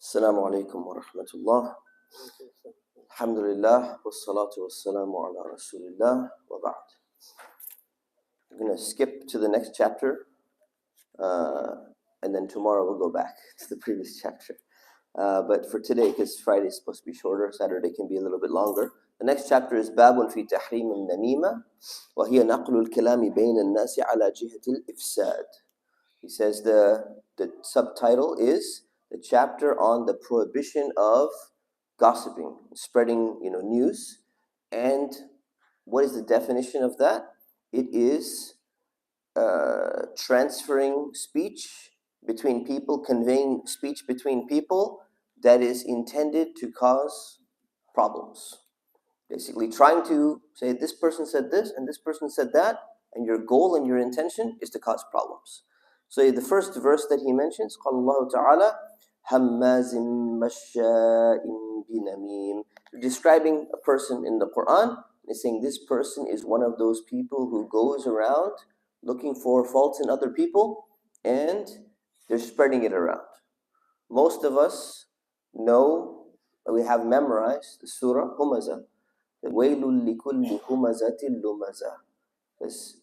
Assalamu alaikum wa rahmatullah. Alhamdulillah, wassalatu wassalamu ala rasulillah wa ba'd. We're going to skip to the next chapter, and then tomorrow we'll go back to the previous chapter. But for today, because Friday is supposed to be shorter, Saturday can be a little bit longer. The next chapter is Babun fi tahrim al-namima, wa hiya naqlu al-kalami bayna al-nasi ala jihati al-ifsad. He says the subtitle is the chapter on the prohibition of gossiping, spreading news. And what is the definition of that? It is transferring speech between people, conveying speech between people that is intended to cause problems. Basically trying to say this person said this and this person said that, and your goal and your intention is to cause problems. So the first verse that he mentions, قال الله تعالى هماز مشاء بنميم, describing a person in the Quran. It's saying this person is one of those people who goes around looking for faults in other people and they're spreading it around. Most of us know, we have memorized the surah Humazah. وَيْلٌ لِكُلِّ هُمَزَةٍ لُمَزَةٍ. This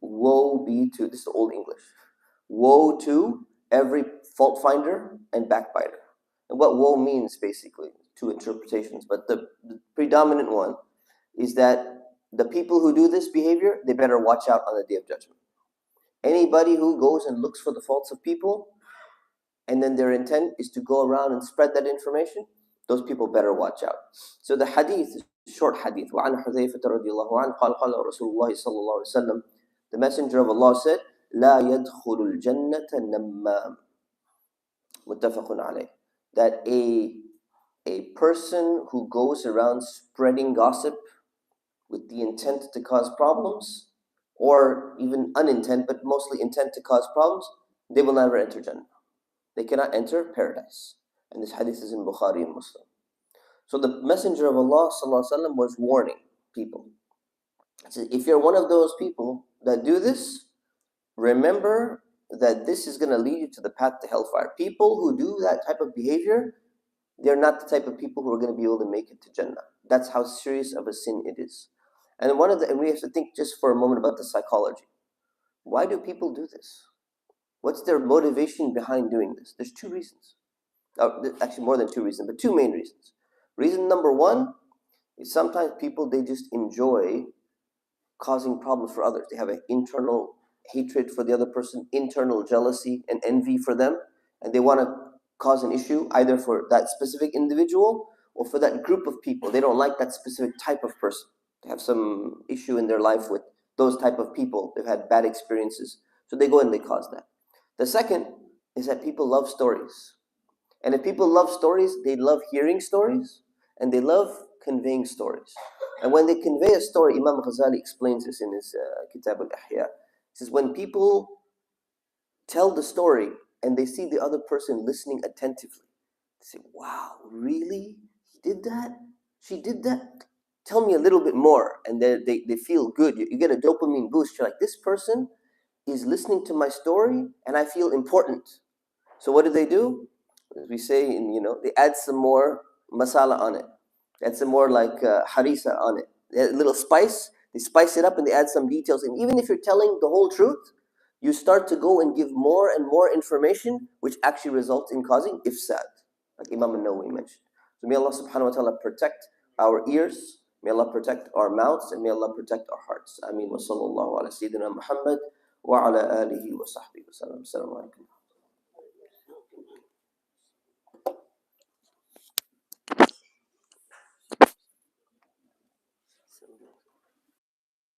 woe be to, this is Old English, woe to every fault finder and backbiter. And what woe means, basically, two interpretations, but the predominant one is that the people who do this behavior, they better watch out on the Day of Judgment. Anybody who goes and looks for the faults of people, and then their intent is to go around and spread that information, those people better watch out. So the hadith is a short hadith. وَعَنْ حُذَيْفَةَ رَضِيَ اللَّهُ عَنْهُ قَالَ قَالَ رَسُولُ اللَّهِ صَلَّى اللَّهُ عَلَيْهِ وسلم, the Messenger of Allah said, لَا يَدْخُلُ الْجَنَّةَ نَمَّامٌ مُتَّفَقٌ عَلَيْهِ. That a person who goes around spreading gossip with the intent to cause problems, or even unintent, but mostly intent to cause problems, they will never enter Jannah. They cannot enter paradise. And this hadith is in Bukhari and Muslim. So the Messenger of Allah ﷺ was warning people. He said, if you're one of those people that do this, remember that this is going to lead you to the path to hellfire. People who do that type of behavior, they're not the type of people who are going to be able to make it to Jannah. That's how serious of a sin it is. And and we have to think just for a moment about the psychology. Why do people do this? What's their motivation behind doing this? There's two reasons. Actually, more than two reasons, but two main reasons. Reason number one is sometimes people, they just enjoy causing problems for others. They have an internal hatred for the other person, internal jealousy and envy for them, and they want to cause an issue either for that specific individual or for that group of people. They don't like that specific type of person. They have some issue in their life with those type of people. They've had bad experiences, so they go and they cause that. The second is that people love stories. And if people love stories, they love hearing stories and they love conveying stories. And when they convey a story, Imam Ghazali explains this in his Kitab al-Ihya. He says, when people tell the story and they see the other person listening attentively, they say, wow, really? He did that? She did that? Tell me a little bit more. And they feel good. You get a dopamine boost. You're like, this person is listening to my story and I feel important. So what do? As we say, they add some more masala on it. Add some more like harisa on it. They add a little spice. They spice it up and they add some details. And even if you're telling the whole truth, you start to go and give more and more information, which actually results in causing ifsad, like Imam al-Nawawi mentioned. So may Allah subhanahu wa ta'ala protect our ears, may Allah protect our mouths, and may Allah protect our hearts. Ameen wa sallallahu ala sayyidina Muhammad wa ala alihi wa sahbihi wa sallam. Assalamu alaikum.